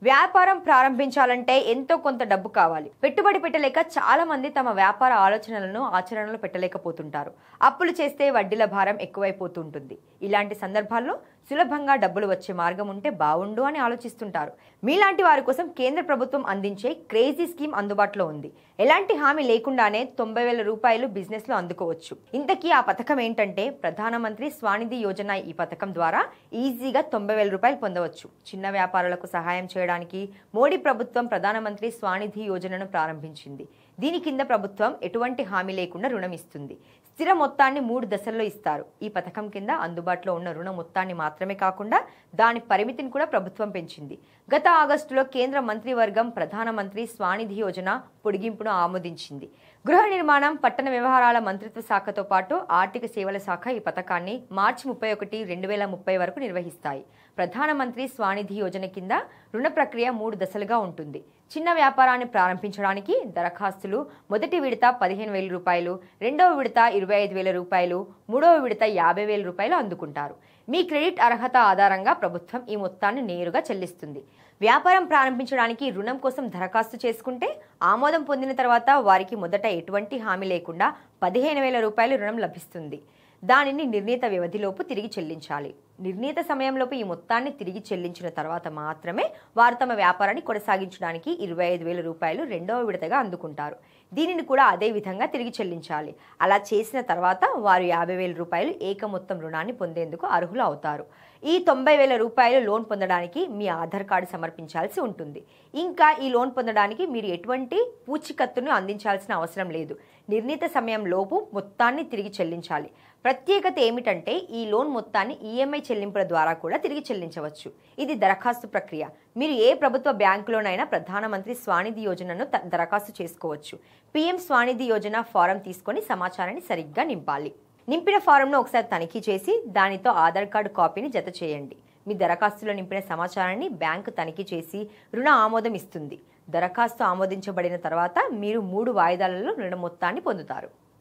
వ్యాపారం ప్రారంభించాలంటే ఎంతో కొంత డబ్బు కావాలి. పెట్టుబడి పెట్టలేక చాలా మంది తమ వ్యాపార ఆలోచనలను ఆచరణలో పెట్టలేకపోతుంటారు. అప్పులు చేస్తే వడ్డీల భారం ఎక్కువైపోతుంటుంది. ఇలాంటి సందర్భాల్లో సులభంగా డబ్బులు వచ్చే మార్గం ఉంటే బావుండు అని ఆలోచిస్తుంటారు. మీలాంటి వారి కోసం కేంద్ర ప్రభుత్వం అందించే క్రేజీ స్కీమ్ అందుబాటులో ఉంది. ఎలాంటి హామీ లేకుండానే 90,000 రూపాయలు బిజినెస్ లో అందుకోవచ్చు. ఇంతకీ ఆ పథకం ఏంటంటే ప్రధానమంత్రి స్వానిధి యోజన. ఈ పథకం ద్వారా ఈజీగా 90,000 రూపాయలు పొందవచ్చు. చిన్న వ్యాపారులకు సహాయం చేయడానికి మోడీ ప్రభుత్వం ప్రధానమంత్రి స్వానిధి యోజనను ప్రారంభించింది. దీని కింద ప్రభుత్వం ఎటువంటి హామీ లేకుండా రుణం ఇస్తుంది. స్థిర మొత్తాన్ని 3 దశల్లో ఇస్తారు. ఈ పథకం కింద అందుబాటులో ఉన్న రుణ మొత్తాన్ని మాత్రమే కాకుండా దాని పరిమితిని కూడా ప్రభుత్వం పెంచింది. గత ఆగస్టులో కేంద్ర మంత్రివర్గం ప్రధానమంత్రి స్వానిధి యోజన పొడిగింపును ఆమోదించింది. గృహ నిర్మాణం, పట్టణ వ్యవహారాల మంత్రిత్వ శాఖతో పాటు ఆర్థిక సేవల శాఖ ఈ పథకాన్ని మార్చి 31, 2030 వరకు నిర్వహిస్తాయి. ప్రధానమంత్రి స్వానిధి యోజన కింద రుణ ప్రక్రియ 3 దశలుగా ఉంటుంది. చిన్న వ్యాపారాన్ని ప్రారంభించడానికి దరఖాస్తులు మొదటి విడత 15,000 రూపాయలు, రెండవ విడత 25,000 రూపాయలు, మూడవ విడత 50,000 రూపాయలు అందుకుంటారు. మీ క్రెడిట్ అర్హత ఆధారంగా ప్రభుత్వం ఈ మొత్తాన్ని నేరుగా చెల్లిస్తుంది. వ్యాపారం ప్రారంభించడానికి రుణం కోసం దరఖాస్తు చేసుకుంటే ఆమోదం పొందిన తర్వాత వారికి మొదట ఎటువంటి హామీ లేకుండా 15,000 రూపాయలు రుణం లభిస్తుంది. దానిని నిర్ణీత వ్యవధిలోపు తిరిగి చెల్లించాలి. నిర్ణీత సమయంలోపు ఈ మొత్తాన్ని తిరిగి చెల్లించిన తర్వాత మాత్రమే వారు తమ వ్యాపారాన్ని కొనసాగించడానికి 25,000 రూపాయలు రెండవ విడతగా అందుకుంటారు. దీనిని కూడా అదే విధంగా తిరిగి చెల్లించాలి. అలా చేసిన తర్వాత వారు 50,000 రూపాయలు ఏక మొత్తం రుణాన్ని పొందేందుకు అర్హులు అవుతారు. ఈ 90,000 రూపాయలు లోన్ పొందడానికి మీ ఆధార్ కార్డు సమర్పించాల్సి ఉంటుంది. ఇంకా ఈ లోన్ పొందడానికి మీరు ఎటువంటి పూచీకత్తును అందించాల్సిన అవసరం లేదు. నిర్ణీత సమయం లోపు మొత్తాన్ని తిరిగి చెల్లించాలి. ప్రత్యేకత ఏమిటంటే ఈ లోన్ మొత్తాన్ని ఈఎంఐ చెల్లింపుల ద్వారా కూడా తిరిగి చెల్లించవచ్చు. ఇది దరఖాస్తు ప్రక్రియ. మీరు ఏ ప్రభుత్వ బ్యాంకులోనైనా ప్రధానమంత్రి స్వానిధి యోజనను దరఖాస్తు చేసుకోవచ్చు. పీఎం స్వానిధి యోజన ఫారం తీసుకొని సమాచారాన్ని సరిగ్గా నింపాలి. నింపిన ఫారంను ఒకసారి తనిఖీ చేసి దానితో ఆధార్ కార్డు కాపీని జత చేయండి. మీ దరఖాస్తులో నింపిన సమాచారాన్ని బ్యాంకు తనిఖీ చేసి రుణ ఆమోదం ఇస్తుంది. దరఖాస్తు ఆమోదించబడిన తర్వాత మీరు 3 వాయిదాలలో రుణ మొత్తాన్ని పొందుతారు.